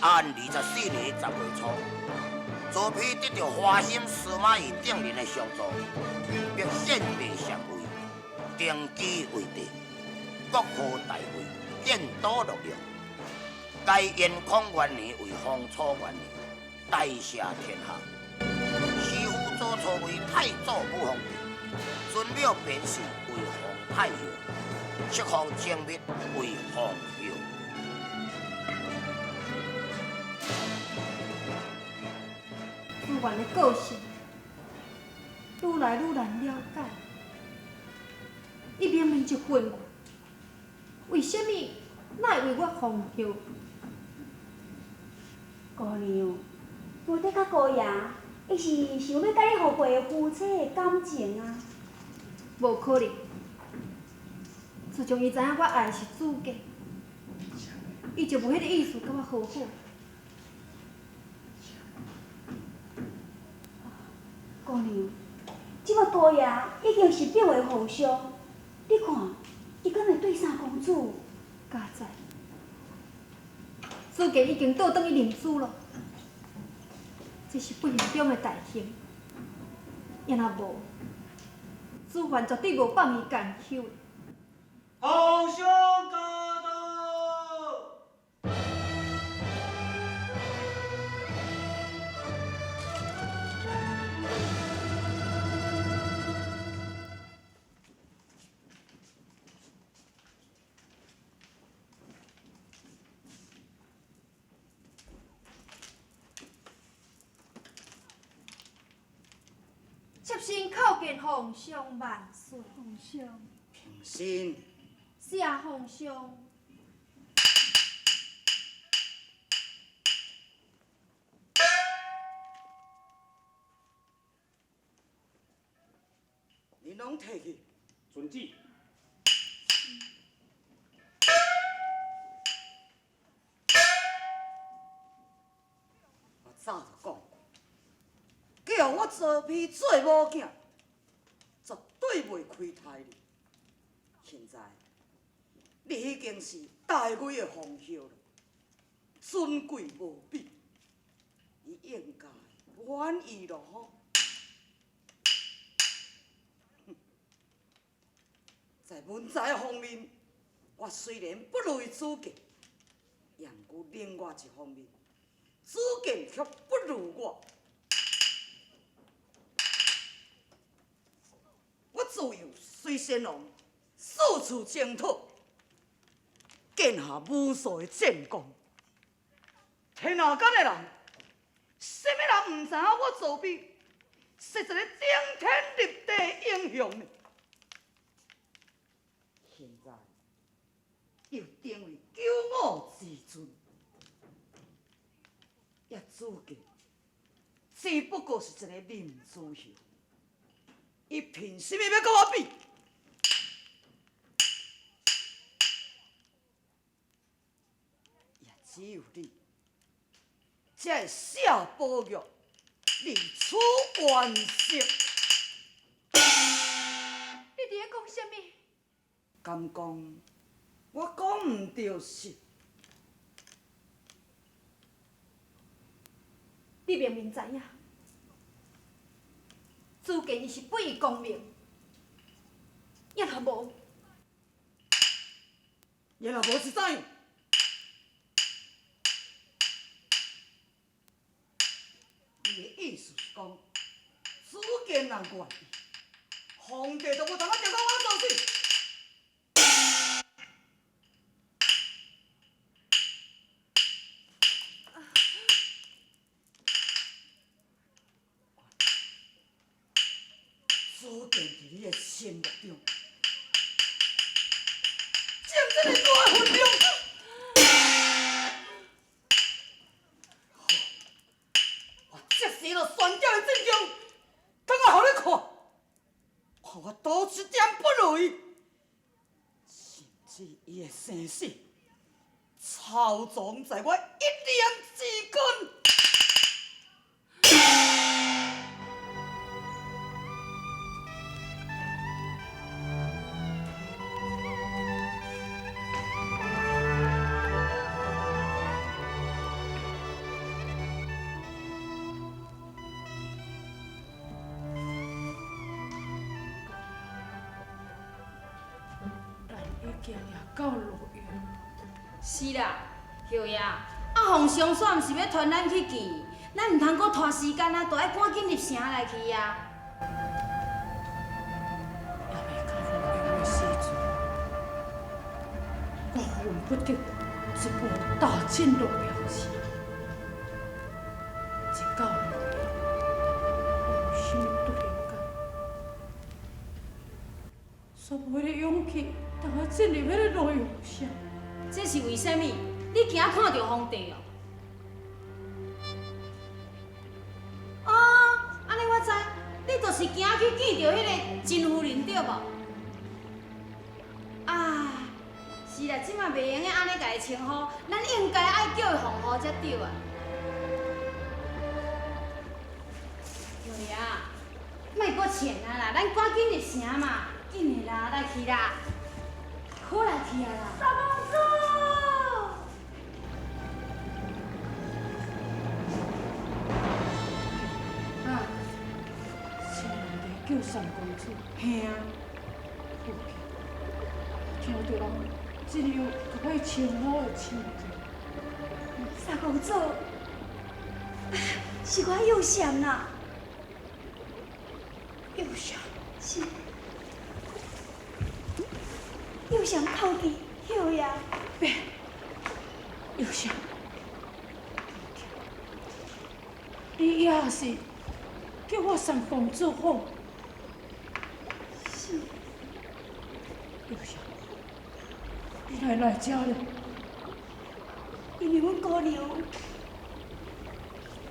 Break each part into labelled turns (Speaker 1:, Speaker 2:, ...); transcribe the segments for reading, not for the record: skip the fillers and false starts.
Speaker 1: 安24年10月初，朱批得到花兴司马懿等人的相助，并献帝禅位，定基为帝，国库大位，建都洛阳。该延康元年为方初元年，大赦天下。师父祖初为太祖武皇帝，尊庙便是为皇太后，册封正密为皇后。
Speaker 2: 朱元的个性愈来愈难了解，伊明明一混我，为什么乃为我皇后？
Speaker 3: 姑娘，我得甲姑爷，伊是想要甲你互陪夫妻的感情啊。
Speaker 2: 无可能，自从伊知影我爱的是主家，伊就无迄个意思甲我好好。
Speaker 3: 姑娘，即摆姑爷已经是表的皇上，你看，伊敢会对啥公主？
Speaker 2: 家在，主家已经倒转去认主了，这是不幸中的大幸。也若无，主犯绝对无放伊干休的。
Speaker 4: 皇上驾到！
Speaker 2: 妾身叩见皇上万岁！皇上，
Speaker 1: 平身。
Speaker 2: 是啊，皇上。
Speaker 1: 你拢摕去。
Speaker 4: 遵旨。
Speaker 1: 我早就讲过，叫我做批做某囝，绝对袂开台哩。现在你已经是大魏的皇后了，尊贵无比，你应该满意了吼。在文采方面，我虽然不如主家，然而另外一方面，主家却不如我。我自幼随先王四处征讨，建下无数的战功。天下间的人，什么人唔知影我作弊是一个顶天立地的英雄呢？现在又定为骄傲自尊，也主家只不过是一个林子秀，伊凭什么要跟我比？也只有你，才会下宝玉，立此完成。
Speaker 2: 你伫咧讲什么？
Speaker 1: 敢讲我讲唔对是？
Speaker 2: 你明明知影，主家伊是不义公明，也若无，
Speaker 1: 也若无是怎样？你的意思是讲，主家人愿意，皇帝都无通啊调到我做事？主家伫你的心目中，占这个大分量。好，我即时就宣调的阵容，等我互你看，看我多一点不如意，甚至伊的生死操纵在我一念之间。
Speaker 2: 行也到路用。
Speaker 3: 是啦，后爷，皇上煞毋是要传咱去见，咱毋通阁拖时间啊，就要赶紧入城来去啊。
Speaker 2: 也未到路用的时阵，我恨不得一部大进路标线，一到路用，我有啥物突然间，煞无咧勇气，当我进入迄个路用上。
Speaker 3: 这是为虾米？你惊看到皇帝哦？哦，安尼我知，你就是惊去见到迄个真夫人对无？啊，是啦，即马袂用个安尼甲伊称呼，咱应该爱叫伊皇后才对啊。对啊，莫搁钱啊啦，咱赶紧入城嘛，紧的啦，来去啦，好来去啊啦。三公主。
Speaker 2: 叫三公主，嘿啊！听到人这样甲伊称呼的称呼，
Speaker 3: 三公主，是我幼祥啊。
Speaker 2: 幼祥
Speaker 3: 是。幼祥靠近后呀。
Speaker 2: 别，幼祥，你也是叫我三公主好。
Speaker 3: 是。
Speaker 2: 幼祥，你来遮了？
Speaker 3: 因为阮姑娘，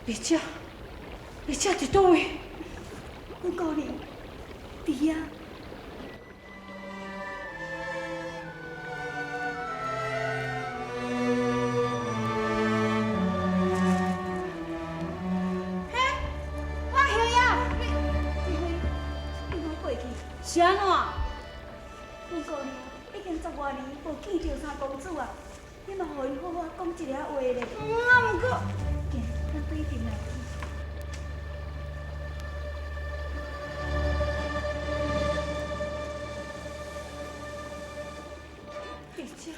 Speaker 2: 你遮伫倒位？
Speaker 3: 阮姑娘伫遐。是安怎？阮姑娘已经10外年无见着三公主啊！你嘛，互伊好好讲一个话咧。啊，毋过，行，咱对阵来去。
Speaker 2: 伫遮。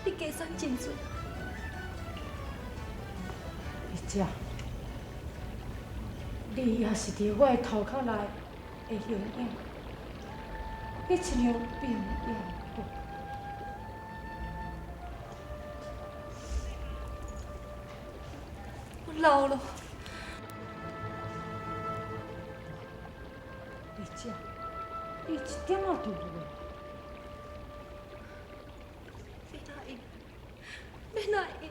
Speaker 3: 你加送真准。
Speaker 2: 你遮，你也是伫我的头壳内的形影，你亲像变样过。
Speaker 3: 我老了。
Speaker 2: 你遮，你一点仔都无。
Speaker 3: 要哪会？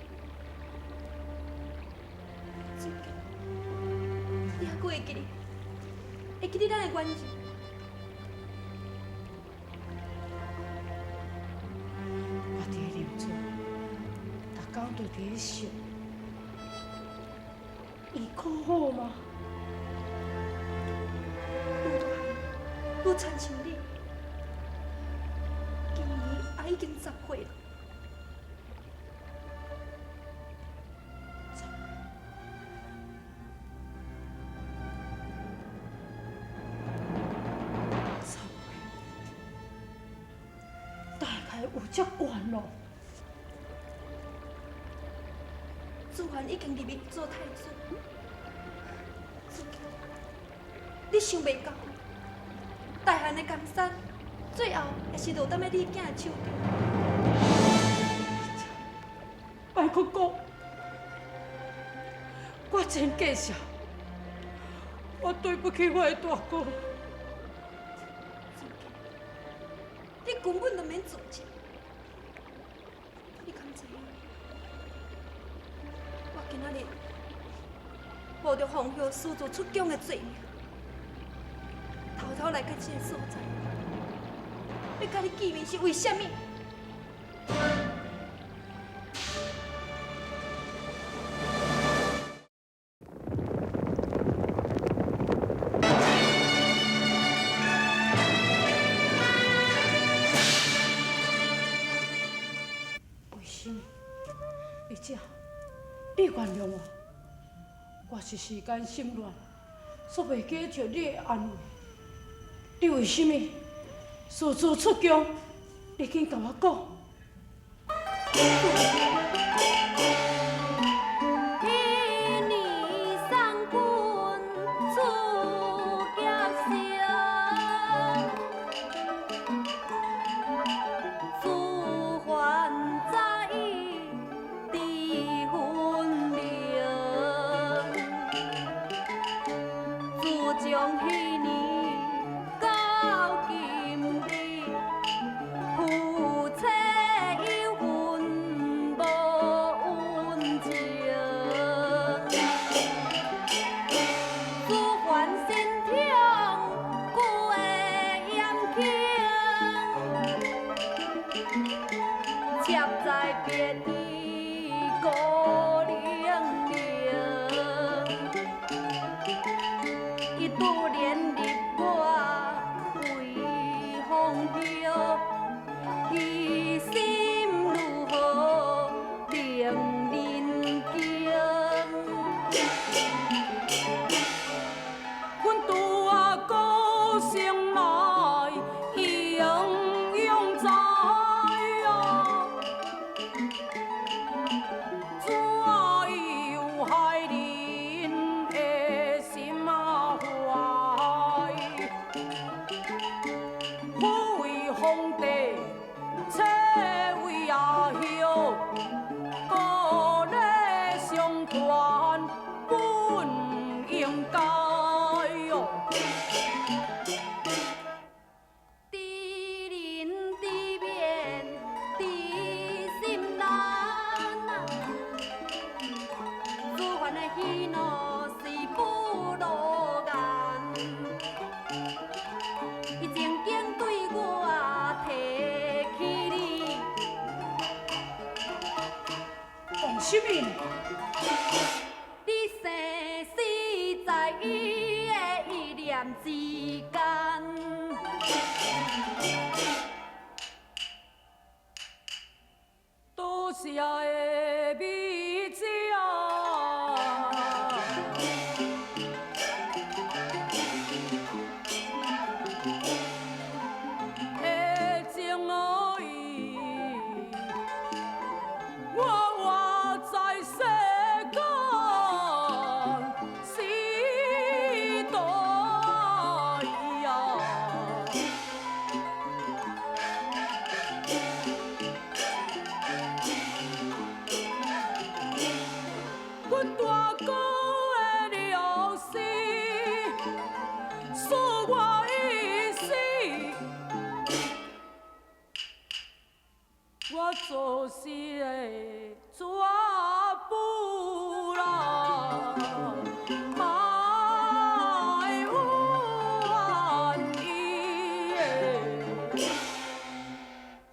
Speaker 3: 你还佫会记哩？会记哩咱的原因？
Speaker 2: 我伫咧林厝，逐工都伫咧想，伊可好吗？
Speaker 3: 愈亲像你，今年也已经10岁了。
Speaker 2: 有遮悬咯？
Speaker 3: 子桓已经入去做太子，你想袂到，大汉的江山，最后也是落踮在你囝的手中。
Speaker 2: 别搁讲，我真计较，我对不起我的大哥。
Speaker 3: 你根本就免自责。你敢知影？我今仔日冒着皇后私自出宫的罪名，偷偷来到这个所在，要甲你见面是为什么？
Speaker 5: 你原谅我，我是时间心乱，煞袂记着你的安慰。你为什么私自出宫？你紧甲我讲。什么？
Speaker 6: 你生死在伊的意念之间，
Speaker 5: 多谢的美酒，的情意，我在世间时代呀，阮大哥的流逝，使我一世，我做事的全部啦，爱有怨意的。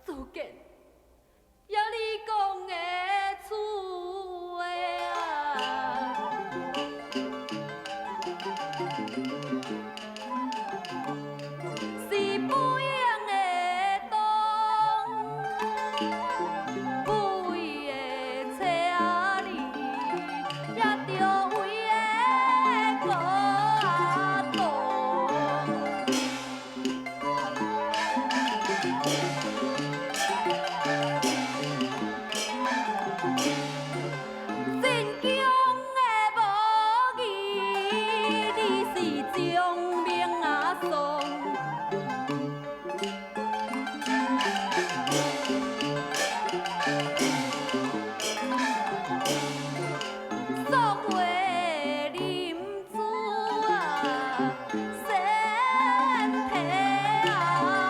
Speaker 6: 自见也你讲的厝的啊，是不应的当。不为的车里，也着为的哥阿东。真强的无义，你是将命啊送。送回啉水啊，身体啊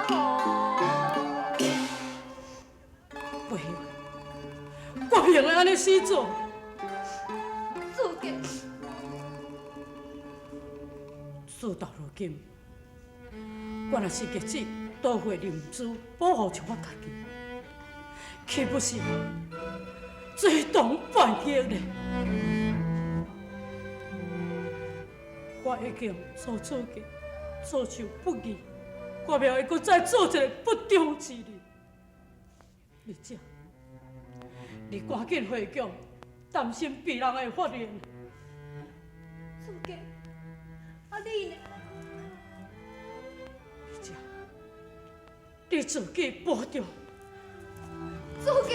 Speaker 6: 好。
Speaker 5: 不行，我不能安尼死做。
Speaker 6: 自见
Speaker 5: 事到如今，我若是日子倒回啉水，保护着我家己，岂不是罪同犯逆呢？我已经做错嘅，做受不义，我袂会搁再做一个不忠之人。你这，你赶紧回宫，担心别人会发现。
Speaker 3: 书记，你呢？
Speaker 5: 你自己保重。
Speaker 6: 书记，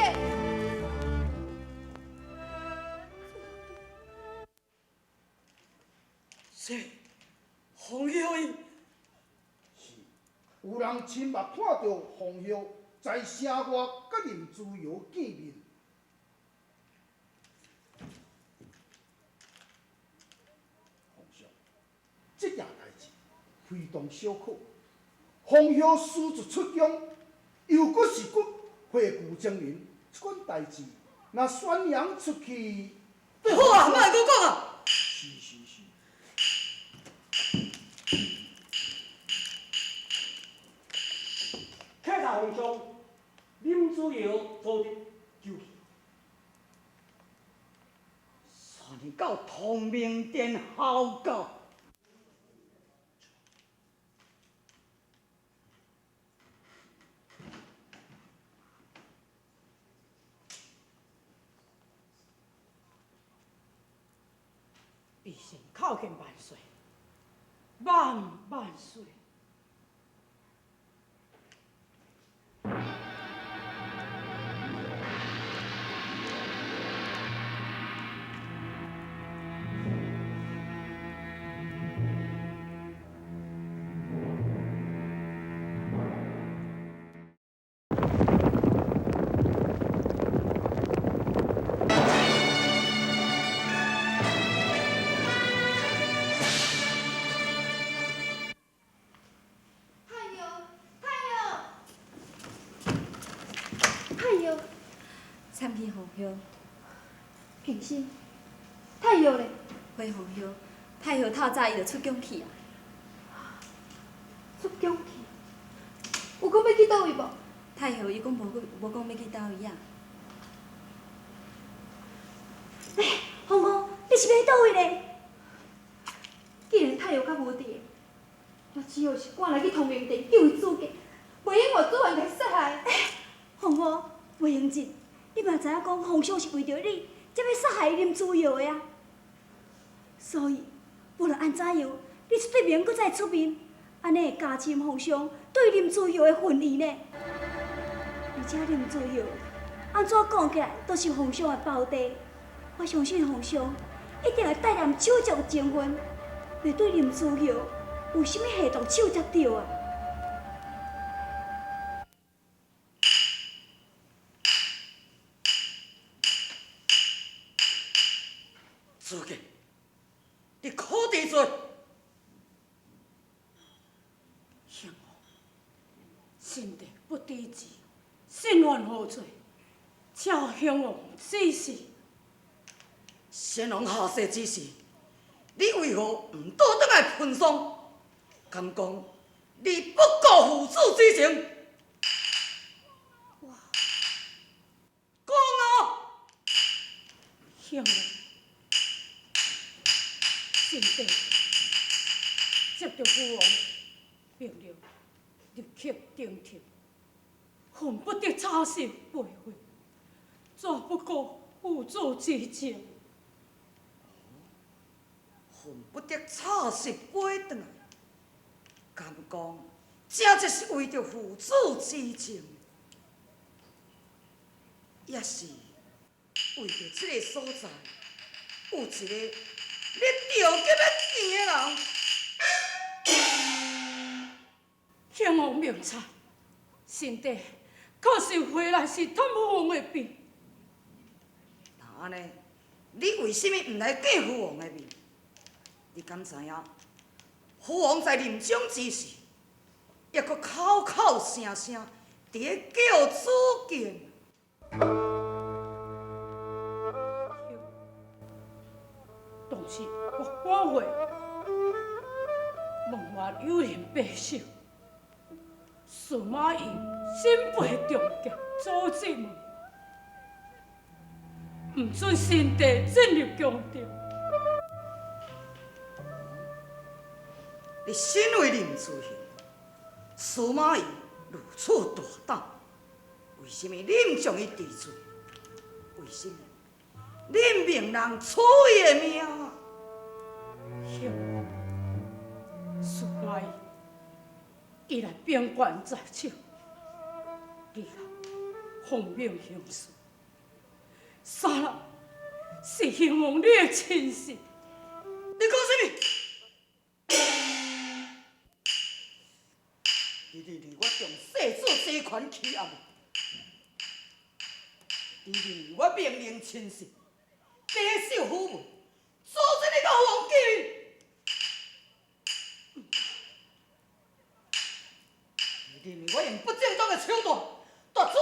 Speaker 5: 是洪秀伊。
Speaker 7: 有人亲目看到洪秀在城外甲林自由见面。洪兄，这件代志非同小可。洪秀私自出疆，又搁是骨血骨精灵，这款代志若宣扬出去，
Speaker 5: 好啊，莫搁讲啊！
Speaker 7: 是。
Speaker 4: 客大皇上，林子尧遭敌救去。
Speaker 5: 传到通明殿报告。必先叩见万岁，万岁！
Speaker 3: 参见皇兄，
Speaker 2: 平心，太药咧，
Speaker 3: 回皇兄，太后透早伊就出宫去啊。
Speaker 2: 出宫去，有讲要去倒位无？
Speaker 3: 太后伊讲无讲要去倒位啊。皇后，你是要倒位咧？
Speaker 2: 既然太药甲无伫，我只好是赶来去通明殿救伊自家，袂用我做人来杀害。
Speaker 3: 皇后，袂用紧，你嘛知影讲皇上是为着你，才要杀害林子尧的啊。所以，无论安怎样，你绝对免搁再出面，安尼会加深皇上对林子尧的恨意呢。而且林子尧安怎讲起来，都是皇上的胞弟。我相信皇上一定会带念手足情分，袂对林子尧有啥物行动手接到啊。
Speaker 5: 书记，你可知罪？幸好心地不知志，心愿何罪？请襄王指示。先王下世之时，你为何唔倒转来喷丧？敢讲你不顾父子之情？讲啊！襄王。先帝接到父王命令，立刻顶替，恨不得插手背悔，绝不顾父子之情。恨不得插手背转来，敢讲这就是为着父子之情，也是为着这个所在有一个。你着急要钱的人，襄王明察，先帝确实回来是探父王的病。那安尼，你为什么唔来见父王的面？你敢知影？父王在临终之时，也搁口口声声伫咧叫子敬。当时我赶回，梦外有人白首，司马懿身背重剑，阻止门，唔准先帝进入宫中。你身为林子贤，司马懿如此大胆，为什么你唔将伊治罪？为什么
Speaker 8: 恁命人取伊的命啊！
Speaker 5: 兄，苏阿姨，既然兵权在手，你若奉命行事，三人是希望你的亲事。
Speaker 8: 你讲什么？你认为我从世子西权欺压你？你认为我命令亲事，白受虎门，阻止你到皇宫？你认为我用不正当的手段夺取世